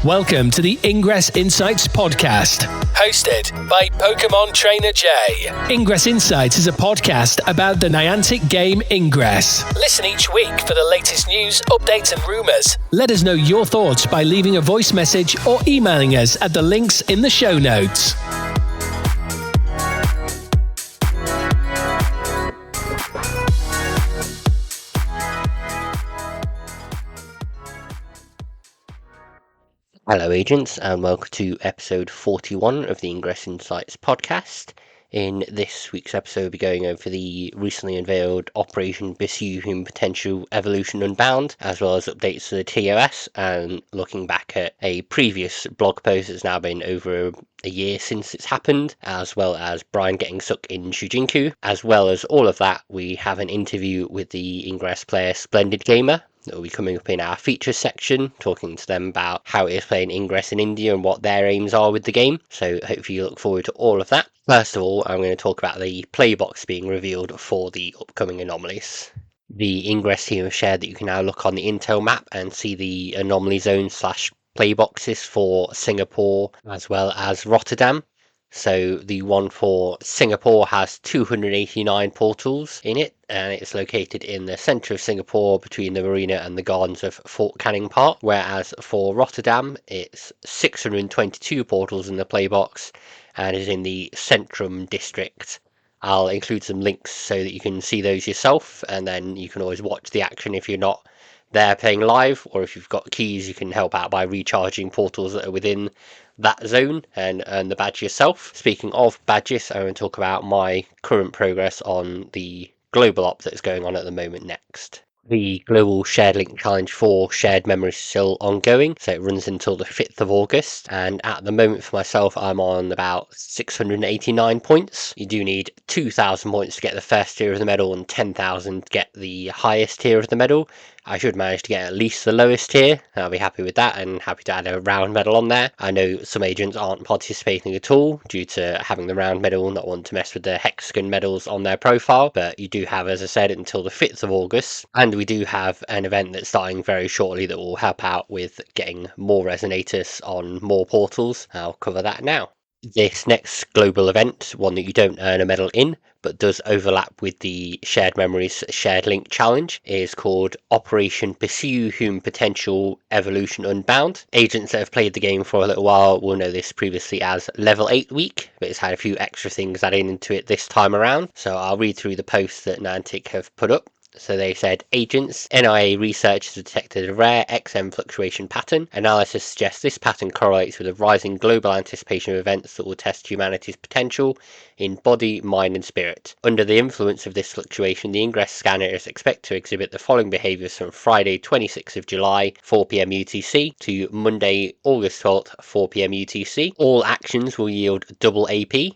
Welcome to the Ingress Insights podcast, hosted by PkmnTrainerJ. Ingress Insights is a podcast about the Niantic game Ingress. Listen each week for the latest news, updates and rumours. Let us know your thoughts by leaving a voice message or emailing us at the links in the show notes. Hello agents and welcome to episode 41 of the Ingress Insights podcast. In this week's episode we'll be going over the recently unveiled Operation Pursue Human Potential Evolution Unbound, as well as updates to the TOS, and looking back at a previous blog post that's now been over a year since it's happened, as well as Brian getting stuck in Shujinku. As well as all of that, we have an interview with the Ingress player Splend1dGamer that will be coming up in our features section, talking to them about how it is playing Ingress in India and what their aims are with the game. So hopefully you look forward to all of that. First of all, I'm going to talk about the playbox being revealed for the upcoming anomalies. The Ingress team have shared that you can now look on the intel map and see the anomaly zone / playboxes for Singapore as well as Rotterdam. So the one for Singapore has 289 portals in it, and it's located in the centre of Singapore between the marina and the gardens of Fort Canning Park, whereas for Rotterdam it's 622 portals in the playbox and is in the Centrum district. I'll include some links so that you can see those yourself, and then you can always watch the action if you're not there playing live, or if you've got keys you can help out by recharging portals that are within that zone and earn the badge yourself. Speaking of badges, I'm going to talk about my current progress on the global op that's going on at the moment next. The global shared link challenge for shared memory is still ongoing, so it runs until the 5th of August, and at the moment for myself I'm on about 689 points. You do need 2,000 points to get the first tier of the medal and 10,000 to get the highest tier of the medal. I should manage to get at least the lowest tier. I'll be happy with that and happy to add a round medal on there. I know some agents aren't participating at all due to having the round medal, not want to mess with the hexagon medals on their profile, but you do have, as I said, until the 5th of August, and we do have an event that's starting very shortly that will help out with getting more resonators on more portals. I'll cover that now. This next global event, one that you don't earn a medal in, but does overlap with the Shared Memories Shared Link Challenge, is called Operation Pursue Human Potential Evolution Unbound. Agents that have played the game for a little while will know this previously as Level 8 Week, but it's had a few extra things added into it this time around. So I'll read through the posts that Niantic have put up. So they said, agents, NIA researchers have detected a rare XM fluctuation pattern. Analysis suggests this pattern correlates with a rising global anticipation of events that will test humanity's potential in body, mind and spirit. Under the influence of this fluctuation, the Ingress scanner is expected to exhibit the following behaviours from Friday 26th of July 4pm UTC to Monday August 12th 4pm UTC. All actions will yield double AP.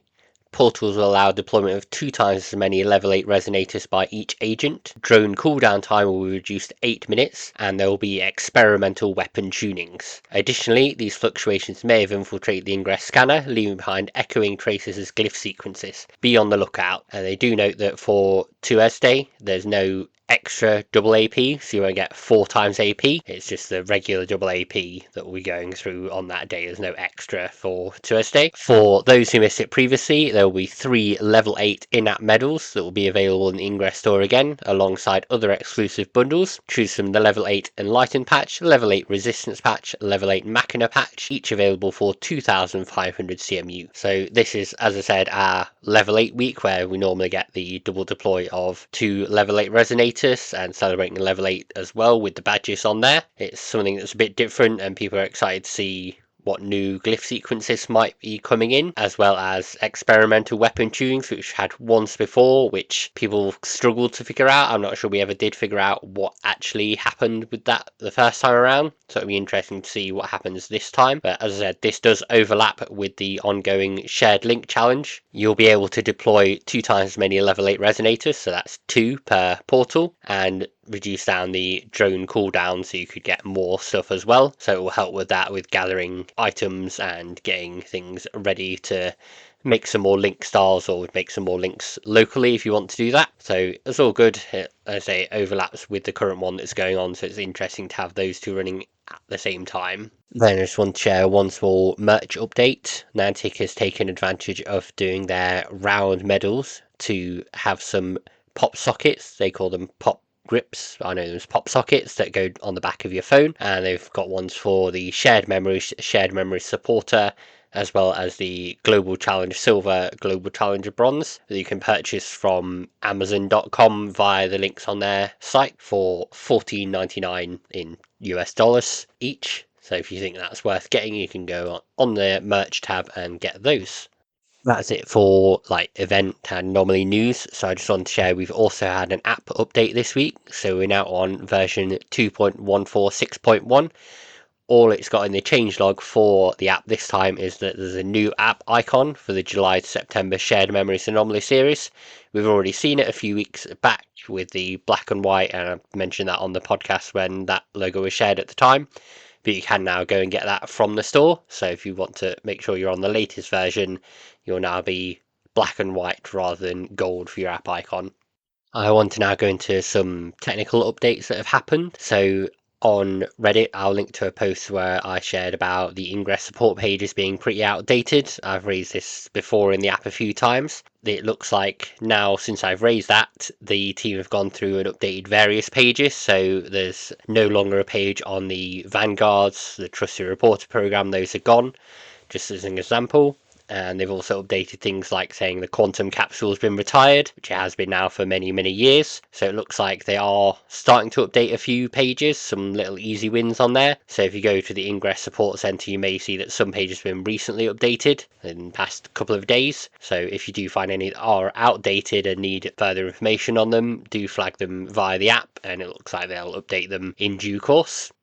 Portals will allow deployment of 2 times as many level 8 resonators by each agent. Drone cooldown time will be reduced to 8 minutes, and there will be experimental weapon tunings. Additionally, these fluctuations may have infiltrated the Ingress scanner, leaving behind echoing traces as glyph sequences. Be on the lookout. And they do note that for Tuesday, there's no extra double AP, so you won't get 4 times AP. It's just the regular double AP that will be going through on that day. There's no extra for Tuesday. For those who missed it previously, there will be 3 level 8 in-app medals that will be available in the Ingress store again, alongside other exclusive bundles. Choose from the level 8 Enlighten patch, level 8 Resistance patch, level 8 Machina patch, each available for 2,500 CMU. So this is, as I said, our level 8 week, where we normally get the double deploy of 2 level 8 resonators and celebrating level 8 as well with the badges on there. It's something that's a bit different and people are excited to see what new glyph sequences might be coming in, as well as experimental weapon tunings, which we've had once before, which people struggled to figure out. I'm not sure we ever did figure out what actually happened with that the first time around, so it'll be interesting to see what happens this time. But as I said, this does overlap with the ongoing shared link challenge. You'll be able to deploy 2 times as many level 8 resonators, so that's 2 per portal, and reduce down the drone cooldown so you could get more stuff as well. So it will help with that, with gathering items and getting things ready to make some more link styles, or make some more links locally if you want to do that. So it's all good. As I say, it overlaps with the current one that's going on, so it's interesting to have those two running at the same time. Then I just want to share one small merch update. Niantic has taken advantage of doing their round medals to have some pop sockets. They call them pop grips. I know there's pop sockets that go on the back of your phone, and they've got ones for the shared memory supporter, as well as the Global Challenge Silver, Global Challenge Bronze that you can purchase from Amazon.com via the links on their site for $14.99 in US dollars each. So if you think that's worth getting, you can go on the merch tab and get those. That's it for event and anomaly news. So I just wanted to share we've also had an app update this week. So we're now on version 2.146.1. All it's got in the changelog for the app this time is that there's a new app icon for the July to September Shared Memories Anomaly series. We've already seen it a few weeks back with the black and white, and I mentioned that on the podcast when that logo was shared at the time. But you can now go and get that from the store. So if you want to make sure you're on the latest version, you'll now be black and white rather than gold for your app icon. I want to now go into some technical updates that have happened. So on Reddit, I'll link to a post where I shared about the Ingress support pages being pretty outdated. I've raised this before in the app a few times. It looks like now, since I've raised that, the team have gone through and updated various pages. So there's no longer a page on the Vanguards, the Trusted Reporter program. Those are gone, just as an example. And they've also updated things like saying the quantum capsule has been retired, which it has been now for many, many years. So it looks like they are starting to update a few pages, some little easy wins on there. So if you go to the Ingress Support Center, you may see that some pages have been recently updated in the past couple of days. So if you do find any that are outdated and need further information on them, do flag them via the app, and it looks like they'll update them in due course.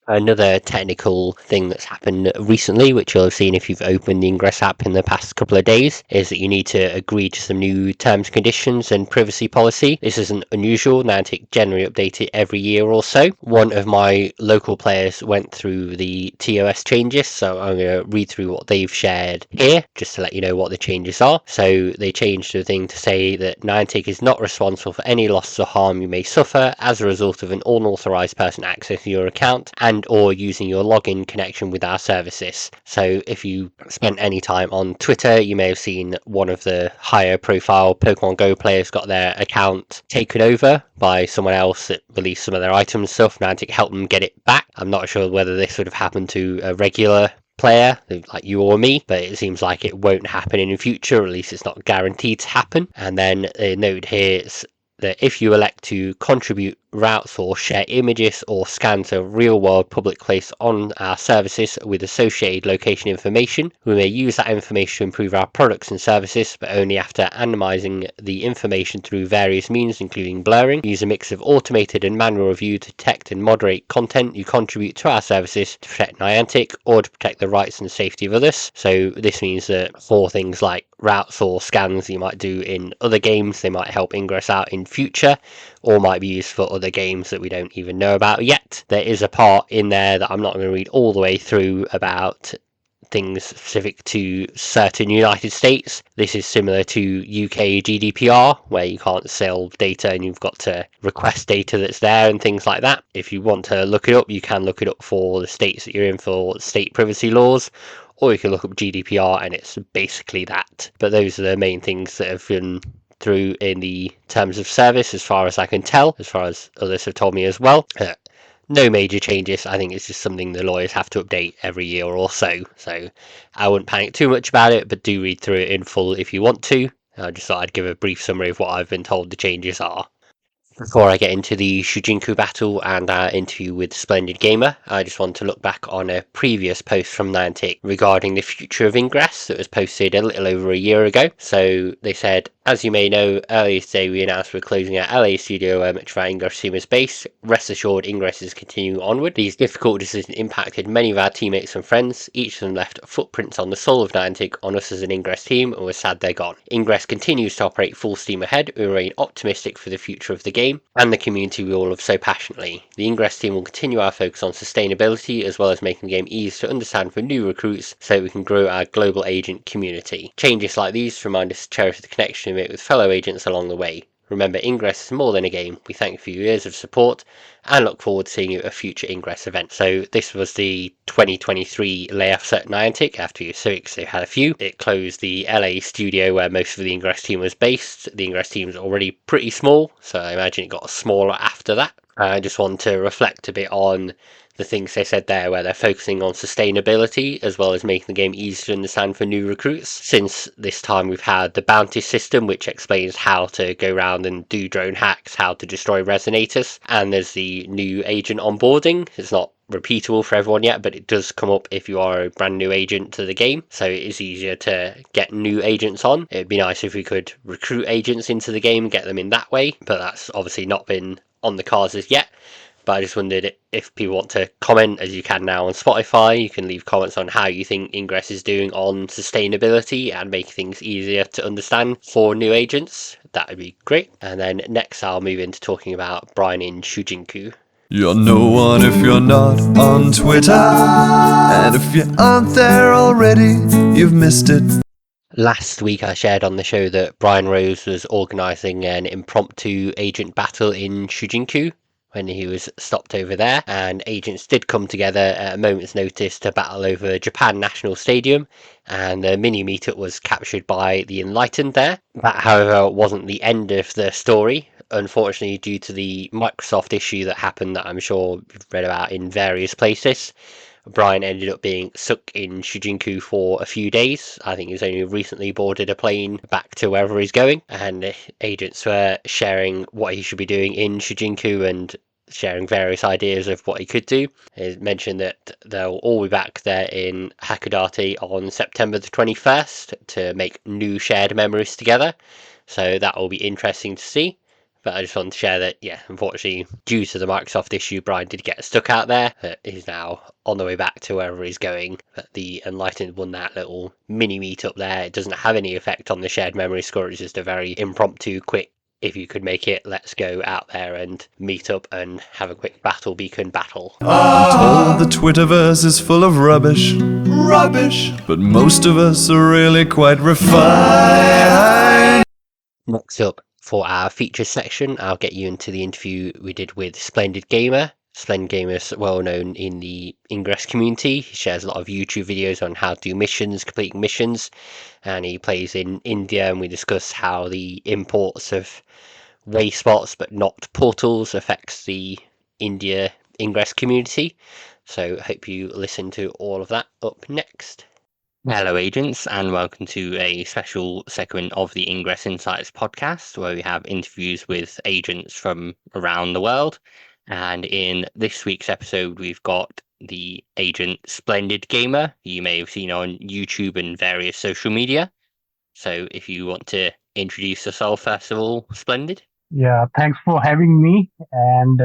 Another technical thing that's happened recently, which you'll have seen if you've opened the Ingress app in the past couple of days, is that you need to agree to some new terms, conditions, and privacy policy. This isn't unusual. Niantic generally update it every year or so. One of my local players went through the TOS changes, so I'm going to read through what they've shared here, just to let you know what the changes are. So they changed the thing to say that Niantic is not responsible for any loss or harm you may suffer as a result of an unauthorized person accessing your account and or using your login connection with our services. So if you spent any time on Twitter, you may have seen one of the higher profile Pokemon Go players got their account taken over by someone else that released some of their items and stuff. Niantic helped them get it back. I'm not sure whether this would have happened to a regular player like you or me, but it seems like it won't happen in the future, or at least it's not guaranteed to happen. And then a note here is that if you elect to contribute routes or share images or scans of real-world public place on our services with associated location information, we may use that information to improve our products and services, but only after anonymizing the information through various means, including blurring. Use a mix of automated and manual review to detect and moderate content you contribute to our services to protect Niantic or to protect the rights and safety of others. So this means that for things like routes or scans you might do in other games, they might help Ingress out in future, or might be used for other games that we don't even know about yet. There is a part in there that I'm not going to read all the way through about things specific to certain United States. This is similar to UK GDPR, where you can't sell data and you've got to request data that's there and things like that. If you want to look it up, you can look it up for the states that you're in for state privacy laws, or you can look up GDPR and it's basically that. But those are the main things that have been through in the terms of service, as far as I can tell, as far as others have told me as well. No major changes. I think it's just something the lawyers have to update every year or so. So I wouldn't panic too much about it, but do read through it in full if you want to. I just thought I'd give a brief summary of what I've been told the changes are. Before I get into the Shujinku battle and our interview with Splend1dGamer, I just want to look back on a previous post from Niantic regarding the future of Ingress that was posted a little over a year ago. So they said, as you may know, earlier today we announced we're closing our LA studio where much of our Ingress team is based. Rest assured, Ingress is continuing onward. These difficult decisions impacted many of our teammates and friends. Each of them left footprints on the soul of Niantic, on us as an Ingress team, and we're sad they're gone. Ingress continues to operate full steam ahead. We remain optimistic for the future of the game and the community we all love so passionately. The Ingress team will continue our focus on sustainability as well as making the game easy to understand for new recruits so we can grow our global agent community. Changes like these remind us to cherish the connection we make with fellow agents along the way. Remember, Ingress is more than a game. We thank you for your years of support and look forward to seeing you at a future Ingress event. So this was the 2023 layoffs at Niantic after Civics. They had a few. It closed the LA studio where most of the Ingress team was based. The Ingress team was already pretty small, so I imagine it got smaller after that. I just want to reflect a bit on the things they said there, where they're focusing on sustainability as well as making the game easier to understand for new recruits. Since this time we've had the bounty system, which explains how to go around and do drone hacks, how to destroy resonators, and there's the new agent onboarding. It's not repeatable for everyone yet, but it does come up if you are a brand new agent to the game, so it is easier to get new agents on. It'd be nice if we could recruit agents into the game and get them in that way, but that's obviously not been on the cards as yet. But I just wondered if people want to comment, as you can now on Spotify. You can leave comments on how you think Ingress is doing on sustainability and make things easier to understand for new agents. That would be great. And then next I'll move into talking about Brian in Shujinku. You're no one if you're not on Twitter, and if you aren't there already, you've missed it. Last week I shared on the show that Brian Rose was organising an impromptu agent battle in Shujinku when he was stopped over there, and agents did come together at a moment's notice to battle over Japan National Stadium, and the mini meetup was captured by the Enlightened there. That, however, wasn't the end of the story. Unfortunately, due to the Microsoft issue that happened that I'm sure you've read about in various places, Brian ended up being stuck in Shujinku for a few days. I think he's only recently boarded a plane back to wherever he's going, and agents were sharing what he should be doing in Shujinku and sharing various ideas of what he could do. He mentioned that they'll all be back there in Hakodate on September the 21st to make new shared memories together. So that will be interesting to see. But I just wanted to share that, yeah, unfortunately, due to the Microsoft issue, Brian did get stuck out there. He's now on the way back to wherever he's going. But the Enlightened won that little mini meetup there. It doesn't have any effect on the shared memory score. It's just a very impromptu, quick, if you could make it, let's go out there and meet up and have a quick battle beacon battle. I'm told the Twitterverse is full of rubbish, but most of us are really quite refined. Next up, for our features section, I'll get you into the interview we did with Splend1dGamer. Splend1dGamer is well known in the Ingress community. He shares a lot of YouTube videos on how to do missions, completing missions, and he plays in India, and we discuss how the imports of way spots but not portals affects the India Ingress community. So hope you listen to all of that up next. Hello, agents, and welcome to a special segment of the Ingress Insights podcast where we have interviews with agents from around the world. And in this week's episode, we've got the agent Splend1dGamer, who you may have seen on YouTube and various social media. So if you want to introduce yourself, first of all, Splendid. Yeah, thanks for having me. And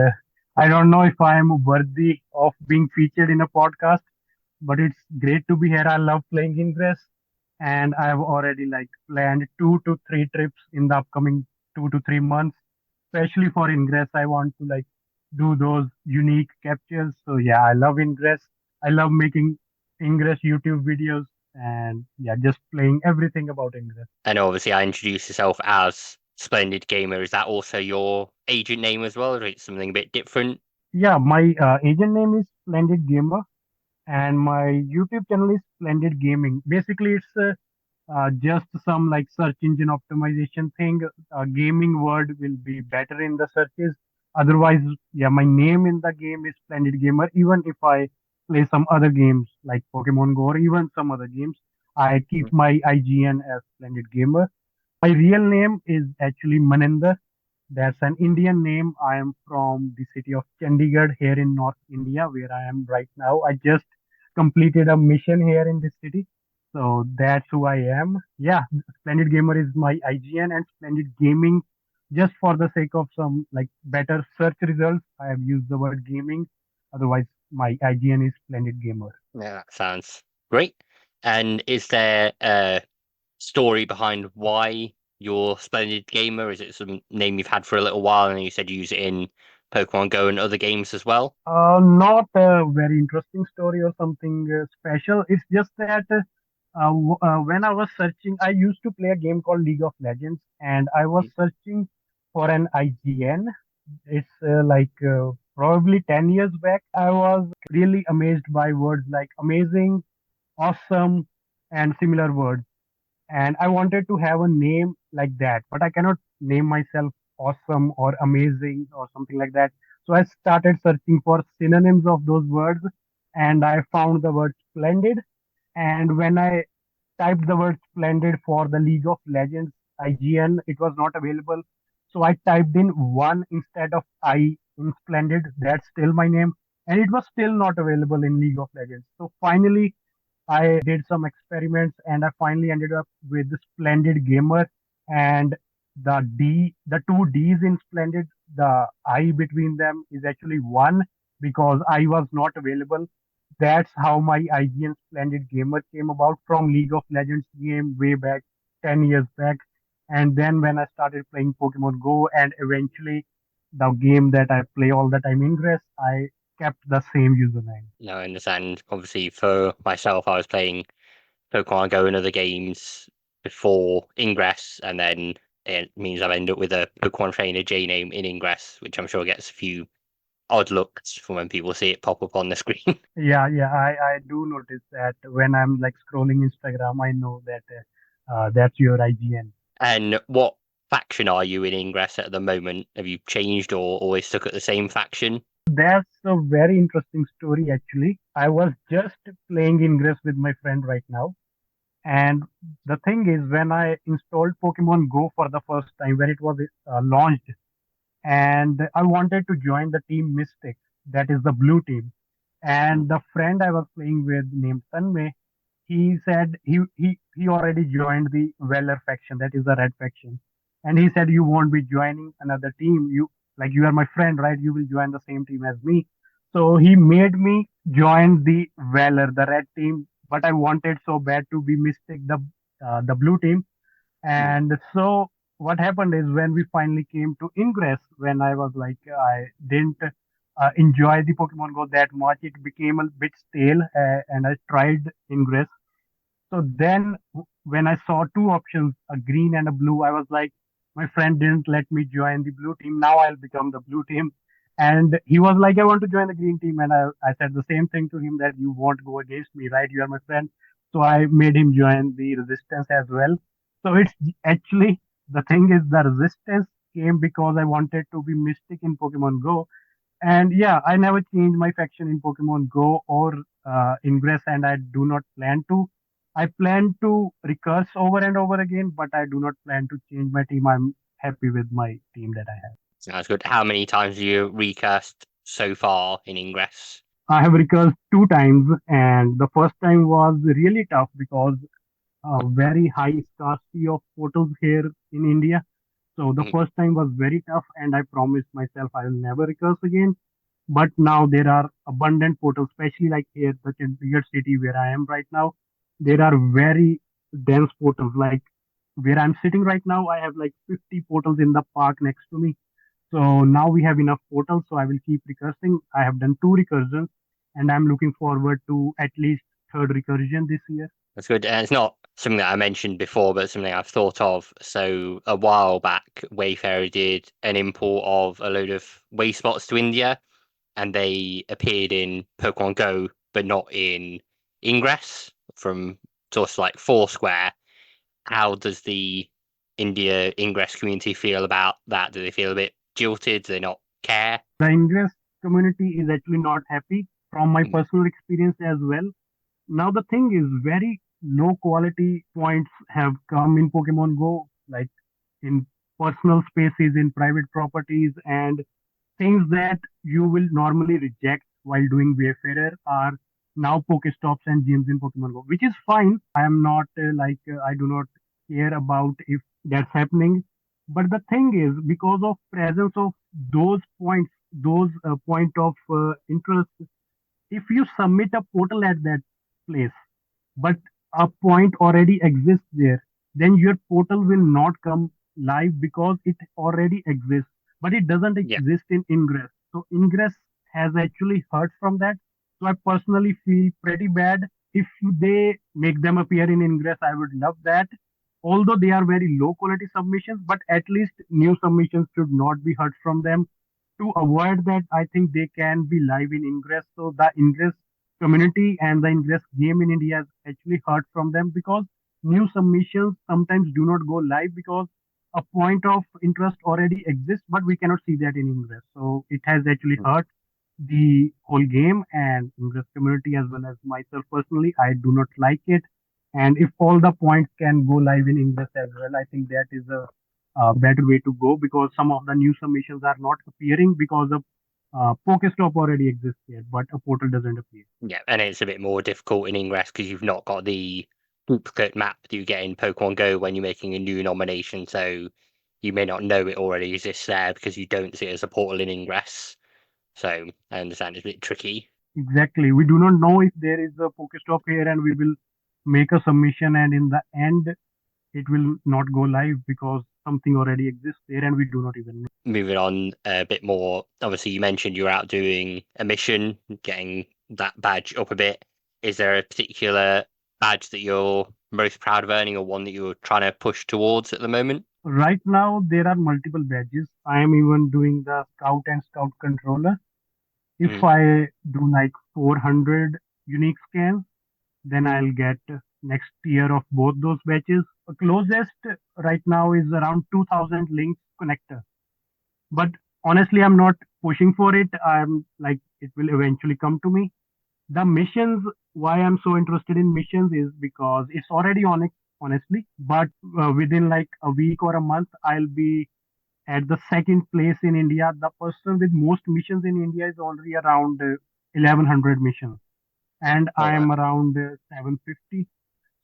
I don't know if I am worthy of being featured in a podcast, but it's great to be here. I love playing Ingress, and I've already planned 2 to 3 trips in the upcoming 2 to 3 months, especially for Ingress. I want to do those unique captures. So yeah, I love Ingress. I love making Ingress YouTube videos, and yeah, just playing everything about Ingress. And obviously, I introduced yourself as Splend1dGamer. Is that also your agent name as well, or is it something a bit different? Yeah, my agent name is Splend1dGamer, and my YouTube channel is Splendid Gaming. Basically, it's just some search engine optimization thing. Gaming word will be better in the searches. Otherwise, yeah, my name in the game is Splendid Gamer. Even if I play some other games like Pokemon Go or even some other games, I keep my IGN as Splendid Gamer. My real name is actually Maninder. That's an Indian name. I am from the city of Chandigarh here in North India, where I am right now. I just completed a mission here in this city. So that's who I am. Yeah, Splendid Gamer is my IGN, and Splendid Gaming, just for the sake of some better search results, I have used the word gaming. Otherwise, my IGN is Splendid Gamer. Yeah, that sounds great. And is there a story behind why you're Splend1dGamer? Is it some name you've had for a little while, and you said you use it in Pokemon Go and other games as well? Not a very interesting story or something special. It's just that when I was searching, I used to play a game called League of Legends, and I was searching for an IGN. It's probably 10 years back. I was really amazed by words like amazing, awesome, and similar words. And I wanted to have a name like that, but I cannot name myself awesome or amazing or something like that. So I started searching for synonyms of those words, and I found the word splendid. And when I typed the word splendid for the League of Legends IGN, it was not available. So I typed in one instead of I in splendid. That's still my name, and it was still not available in League of Legends. So finally, I did some experiments and I finally ended up with the Splendid Gamer, and the two D's in Splendid, the I between them is actually one because I was not available. That's how my IGN Splendid Gamer came about from League of Legends game way back 10 years back. And then when I started playing Pokemon Go and eventually the game that I play all the time, Ingress, I kept the same username. No, I understand. Obviously, for myself, I was playing Pokemon Go and other games before Ingress, and then it means I've ended up with a Pokemon Trainer J name in Ingress, which I'm sure gets a few odd looks from when people see it pop up on the screen. Yeah, I do notice that when I'm like scrolling Instagram, I know that that's your IGN. And what faction are you in Ingress at the moment? Have you changed or always stuck at the same faction? That's a very interesting story, actually. I was just playing Ingress with my friend right now. And the thing is, when I installed Pokemon Go for the first time, when it was launched, and I wanted to join the team Mystic, that is the blue team. And the friend I was playing with named Tanmay, he said he already joined the Valor faction, that is the red faction. And he said, you won't be joining another team. You are my friend, right? You will join the same team as me. So he made me join the Valor, the red team. But I wanted so bad to be Mystic, the blue team. Hmm. And so what happened is when we finally came to Ingress, when I was like, I didn't enjoy the Pokemon Go that much, it became a bit stale, and I tried Ingress. So then when I saw two options, a green and a blue, I was like, my friend didn't let me join the blue team. Now I'll become the blue team. And he was like, I want to join the green team. And I said the same thing to him that you won't go against me, right? You are my friend. So I made him join the resistance as well. So it's actually the thing is the resistance came because I wanted to be Mystic in Pokemon Go. And yeah, I never changed my faction in Pokemon Go or Ingress, and I do not plan to. I plan to recurse over and over again, but I do not plan to change my team. I'm happy with my team that I have. Sounds good. How many times have you recast so far in Ingress? I have recursed two times, and the first time was really tough because very high scarcity of portals here in India. So the Mhm. first time was very tough, and I promised myself I will never recurse again. But now there are abundant portals, especially like here, the Chandigarh city where I am right now. There are very dense portals. Like where I'm sitting right now, I have like 50 portals in the park next to me. So now we have enough portals, so I will keep recursing. I have done two recursions, and I'm looking forward to at least third recursion this year. That's good. And it's not something that I mentioned before, but something I've thought of. So a while back, Wayfarer did an import of a load of waste spots to India, and they appeared in Pokemon Go, but not in Ingress from source like Foursquare. How does the India Ingress community feel about that? Do they feel a bit jilted? Do they not care? The Ingress community is actually not happy from my Mm. personal experience as well. Now the thing is, very low quality points have come in Pokemon Go, like in personal spaces, in private properties, and things that you will normally reject while doing Wayfarer are now Pokestops and gyms in Pokemon Go, which is fine. I am not I do not care about if that's happening. But the thing is, because of presence of those points, those point of interest, if you submit a portal at that place, but a point already exists there, then your portal will not come live because it already exists, but it doesn't Yeah. exist in Ingress. So Ingress has actually hurt from that. So I personally feel pretty bad. If they make them appear in Ingress, I would love that. although they are very low quality submissions, but at least new submissions should not be heard from them. To avoid that, I think they can be live in Ingress. So the Ingress community and the Ingress game in India has actually heard from them, because new submissions sometimes do not go live because a point of interest already exists, but we cannot see that in Ingress. So it has actually hurt the whole game and Ingress community as well as myself personally. I do not like it. And if all the points can go live in Ingress as well, I think that is a better way to go, because some of the new submissions are not appearing because of Pokestop already exists here, but a portal doesn't appear. Yeah, and it's a bit more difficult in Ingress because you've not got the duplicate map that you get in Pokemon Go when you're making a new nomination, so you may not know it already exists there because you don't see it as a portal in Ingress. So I understand it's a bit tricky. Exactly. We do not know if there is a Pokestop here and we will make a submission, and in the end, it will not go live because something already exists there and we do not even know. Moving on a bit more, obviously you mentioned you were out doing a mission, getting that badge up a bit. Is there a particular badge that you're most proud of earning or one that you're trying to push towards at the moment? Right now, there are multiple badges. I am even doing the Scout and Scout Controller. If Mm. I do like 400 unique scans, then I'll get next tier of both those badges. The closest right now is around 2000 links connector. But honestly, I'm not pushing for it. I'm like, it will eventually come to me. The missions, why I'm so interested in missions is because it's already on it, honestly. But within like a week or a month, I'll be at the second place in India. The person with most missions in India is already around 1100 missions, and Oh, I wow. am around 750.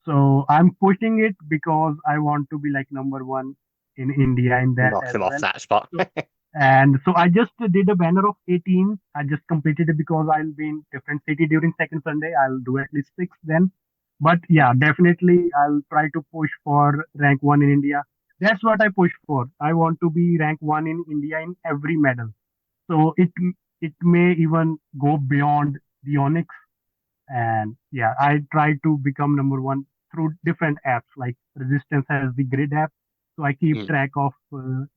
So I'm pushing it because I want to be like number one in India in that Knock as them off well. that spot. So, and so I just did a banner of 18. I just completed it because I'll be in different city during second Sunday. I'll do at least six then. But yeah, definitely I'll try to push for rank one in India. That's what I push for. I want to be rank one in India in every medal. So it may even go beyond the Onyx. And yeah, I try to become number one through different apps. Like Resistance has the grid app, so I keep Mm. track of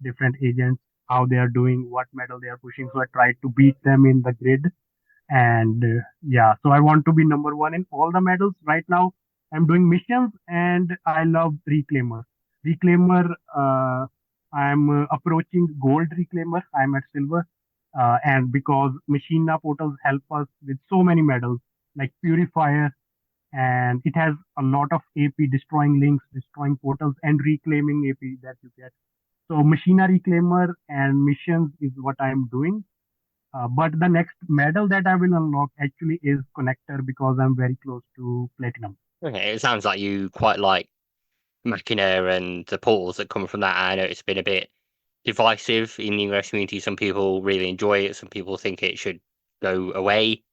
different agents, how they are doing, what medal they are pushing. So I try to beat them in the grid. And yeah, so I want to be number one in all the medals. Right now, I'm doing missions, and I love Reclaimer. Reclaimer, I'm approaching gold Reclaimer. I'm at silver. And because Machina portals help us with so many medals, like Purifier, and it has a lot of AP destroying links, destroying portals, and reclaiming AP that you get. So Machina Reclaimer and missions is what I'm doing. But the next medal that I will unlock actually is Connector, because I'm very close to Platinum. Okay, it sounds like you quite like Machina and the portals that come from that. I know it's been a bit divisive in the English community. Some people really enjoy it, some people think it should go away,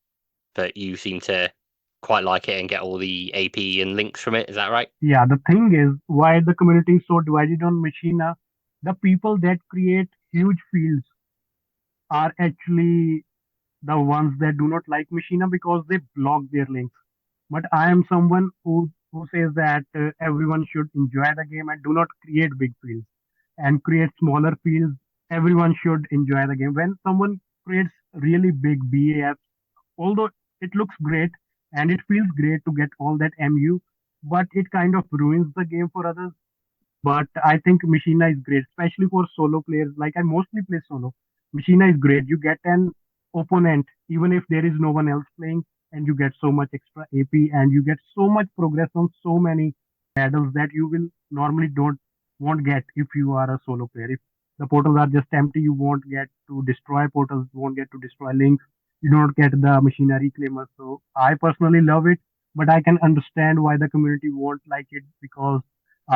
but you seem to quite like it and get all the AP and links from it. Is that right? Yeah, the thing is, why the community is so divided on Machina, the people that create huge fields are actually the ones that do not like Machina because they block their links. But I am someone who says that everyone should enjoy the game and do not create big fields and create smaller fields. Everyone should enjoy the game. When someone creates really big BAFs, although it looks great and it feels great to get all that MU, but it kind of ruins the game for others. But I think Machina is great, especially for solo players. Like I mostly play solo. Machina is great. You get an opponent, even if there is no one else playing, and you get so much extra AP and you get so much progress on so many medals that you will normally don't won't get if you are a solo player. If the portals are just empty, you won't get to destroy portals, won't get to destroy links, you don't get the machinery claimers. So I personally love it, but I can understand why the community won't like it, because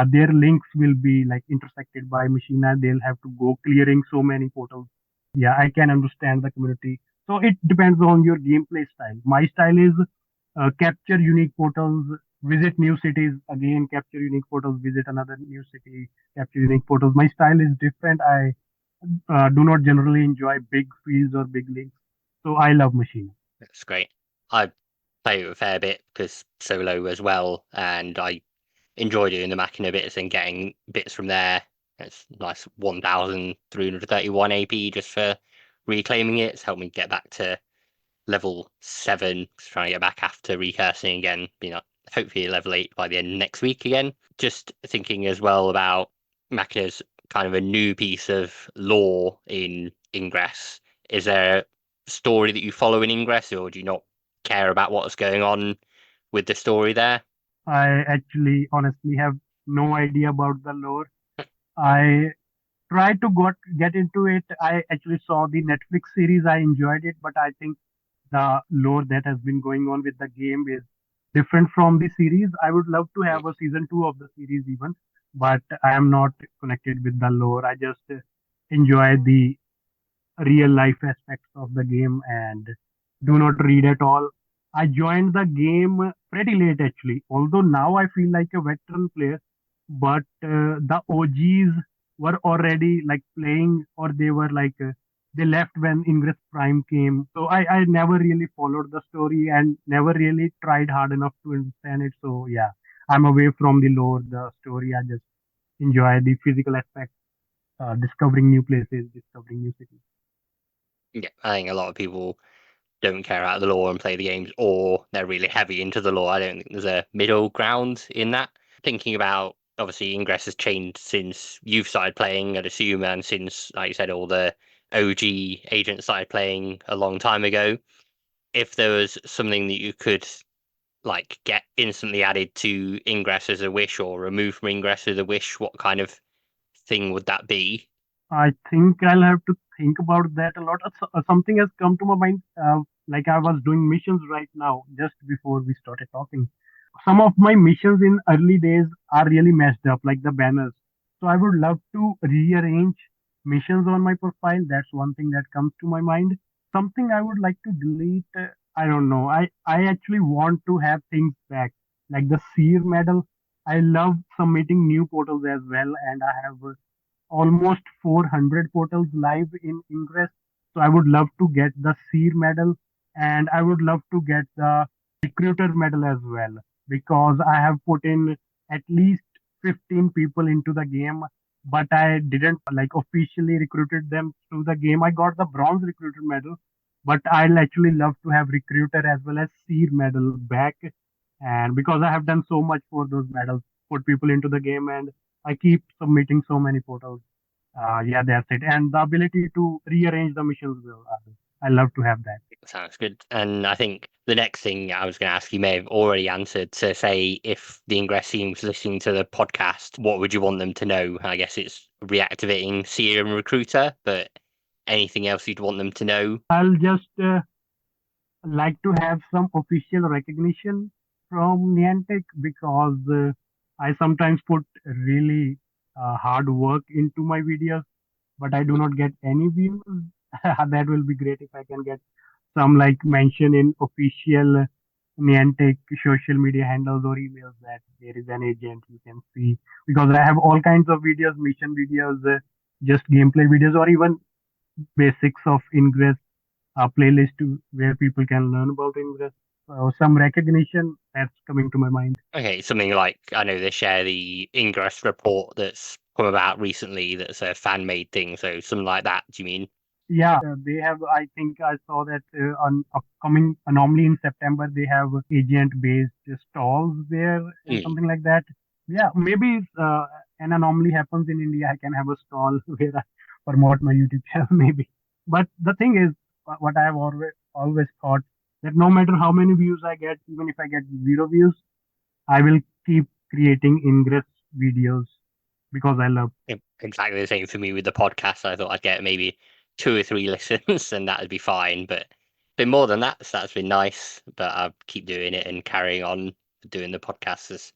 their links will be like intersected by Machina. They'll have to go clearing so many portals. Yeah, I can understand the community. So it depends on your gameplay style. My style is capture unique portals, visit new cities, again capture unique portals, visit another new city, capture unique portals. My style is different. I do not generally enjoy big fields or big links. So I love Machina. That's great. I play it a fair bit because solo as well, and I enjoy doing the Machina bits and getting bits from there. It's nice 1,331 AP just for reclaiming it. It's helped me get back to level 7, trying to get back after recursing again, hopefully level 8 by the end of next week again. Just thinking as well about Machina's kind of a new piece of lore in Ingress. Is there a story that you follow in Ingress, or do you not care about what's going on with the story there? I actually honestly have no idea about the lore. I tried to get into it. I actually saw the Netflix series. I enjoyed it, but I think the lore that has been going on with the game is different from the series. I would love to have a season 2 of the series even, but I am not connected with the lore. I just enjoy the real life aspects of the game and do not read at all. I joined the game pretty late actually, although now I feel like a veteran player, but the OGs were already like playing, or they were like they left when Ingress Prime came. So I never really followed the story and never really tried hard enough to understand it. So yeah, I'm away from the lore, the story. I just enjoy the physical aspect, discovering new places, discovering new cities. Yeah, I think a lot of people don't care about the lore and play the games, or they're really heavy into the lore. I don't think there's a middle ground in that. Thinking about, obviously, Ingress has changed since you've started playing, I'd assume, and since, like you said, all the OG agents started playing a long time ago. If there was something that you could like get instantly added to Ingress as a wish, or remove from Ingress as a wish, what kind of thing would that be? I think I'll have to think about that a lot. Something has come to my mind. Like I was doing missions right now, just before we started talking. Some of my missions in early days are really messed up, like the banners. So I would love to rearrange missions on my profile. That's one thing that comes to my mind. Something I would like to delete. I don't know. I actually want to have things back, like the Seer medal. I love submitting new portals as well, and I have almost 400 portals live in Ingress. So I would love to get the Seer medal, and I would love to get the Recruiter medal as well, because I have put in at least 15 people into the game, but I didn't like officially recruited them through the game. I got the Bronze Recruiter medal, but I'll actually love to have Recruiter as well as Seer medal back. And because I have done so much for those medals, put people into the game, and I keep submitting so many portals. Yeah, that's it. And the ability to rearrange the missions will. I love to have that. Sounds good. And I think the next thing I was going to ask, you may have already answered. To say, if the Ingress team was listening to the podcast, what would you want them to know? I guess it's reactivating Seer and Recruiter, but anything else you'd want them to know? I'll just like to have some official recognition from Niantic, because I sometimes put really hard work into my videos, but I do not get any views. That will be great if I can get some like mention in official Niantic social media handles or emails that there is an agent you can see, because I have all kinds of videos, mission videos, just gameplay videos, or even basics of Ingress playlist where people can learn about Ingress. Some recognition that's coming to my mind. Okay, something like, I know they share the Ingress report that's come about recently that's a fan made thing, so something like that, do you mean? Yeah, they have. I think I saw that on upcoming Anomaly in September, they have agent-based stalls there and Mm. something like that. Yeah, maybe if, an anomaly happens in India, I can have a stall where I promote my YouTube channel, maybe. But the thing is, what I have always thought, that no matter how many views I get, even if I get 0 views, I will keep creating Ingress videos because I love. Exactly the same for me with the podcast. I thought I'd get maybe 2 or 3 listens and that'd be fine, but been more than that, so that's been nice. But I'll keep doing it and carrying on doing the podcast as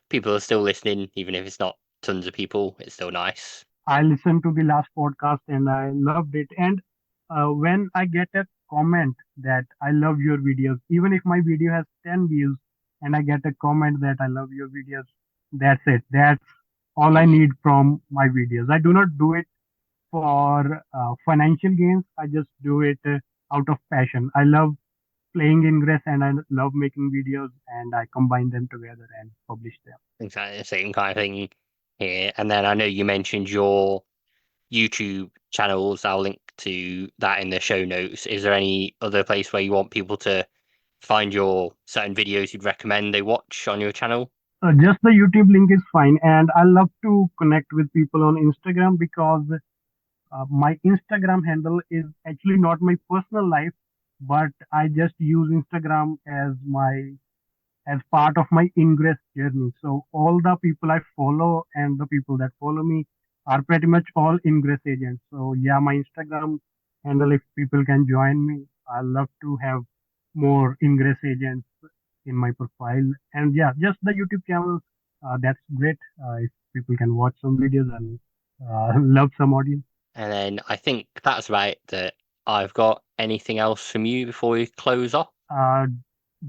people are still listening, even if it's not tons of people. It's still nice. I listened to the last podcast and I loved it. And when I get a comment that I love your videos, even if my video has 10 views and I get a comment that I love your videos, that's it. That's all I Mm. need from my videos. I do not do it for financial gains. I just do it out of passion. I love playing Ingress, and I love making videos, and I combine them together and publish them. Exactly the same kind of thing here. And then I know you mentioned your YouTube channels. I'll link to that in the show notes. Is there any other place where you want people to find your certain videos you'd recommend they watch on your channel? Just the YouTube link is fine, and I love to connect with people on Instagram because my Instagram handle is actually not my personal life, but I just use Instagram as part of my Ingress journey. So all the people I follow and the people that follow me are pretty much all Ingress agents. So yeah, my Instagram handle, if people can join me, I love to have more Ingress agents in my profile. And yeah, just the YouTube channel, that's great. If people can watch some videos and love some audience. And then I think that's right that I've got. Anything else from you before we close off? Uh,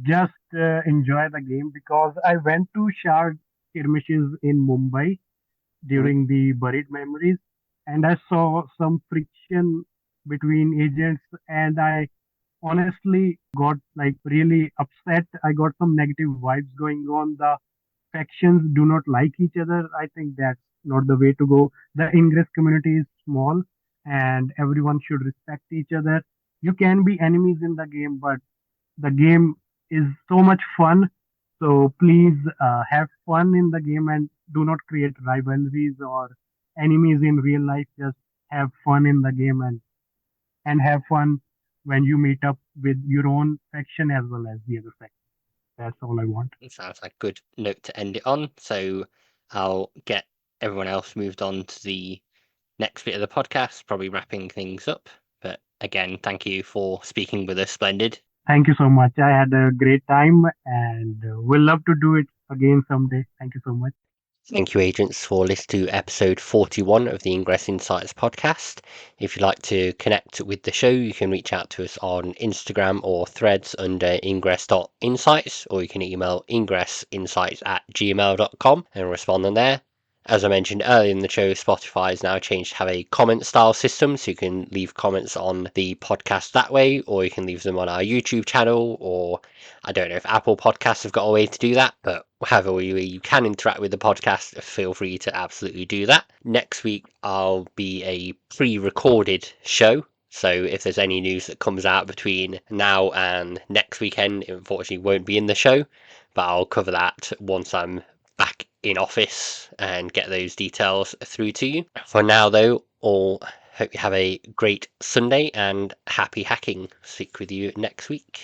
just enjoy the game because I went to Shard skirmishes in Mumbai during the Buried Memories, and I saw some friction between agents, and I honestly got like really upset. I got some negative vibes going on. The factions do not like each other. I think that's not the way to go. The Ingress community is small, and everyone should respect each other. You can be enemies in the game, but the game is so much fun. So please have fun in the game and do not create rivalries or enemies in real life. Just have fun in the game and have fun when you meet up with your own faction as well as the other faction. That's all I want. It sounds like a good note to end it on. So I'll get everyone else moved on to the next bit of the podcast, probably wrapping things up. But again, thank you for speaking with us, Splendid. Thank you so much. I had a great time and we'll love to do it again someday. Thank you so much. Thank you, agents, for listening to episode 41 of the Ingress Insights podcast. If you'd like to connect with the show, you can reach out to us on Instagram or threads under ingress.insights, or you can email ingressinsights@gmail.com and respond on there. As I mentioned earlier in the show, Spotify has now changed to have a comment style system, so you can leave comments on the podcast that way, or you can leave them on our YouTube channel, or I don't know if Apple Podcasts have got a way to do that, but however you can interact with the podcast, feel free to absolutely do that. Next week, I'll be a pre-recorded show. So if there's any news that comes out between now and next weekend, it unfortunately won't be in the show, but I'll cover that once I'm back in office and get those details through to you. For now, though, all hope you have a great Sunday and happy hacking. Speak with you next week.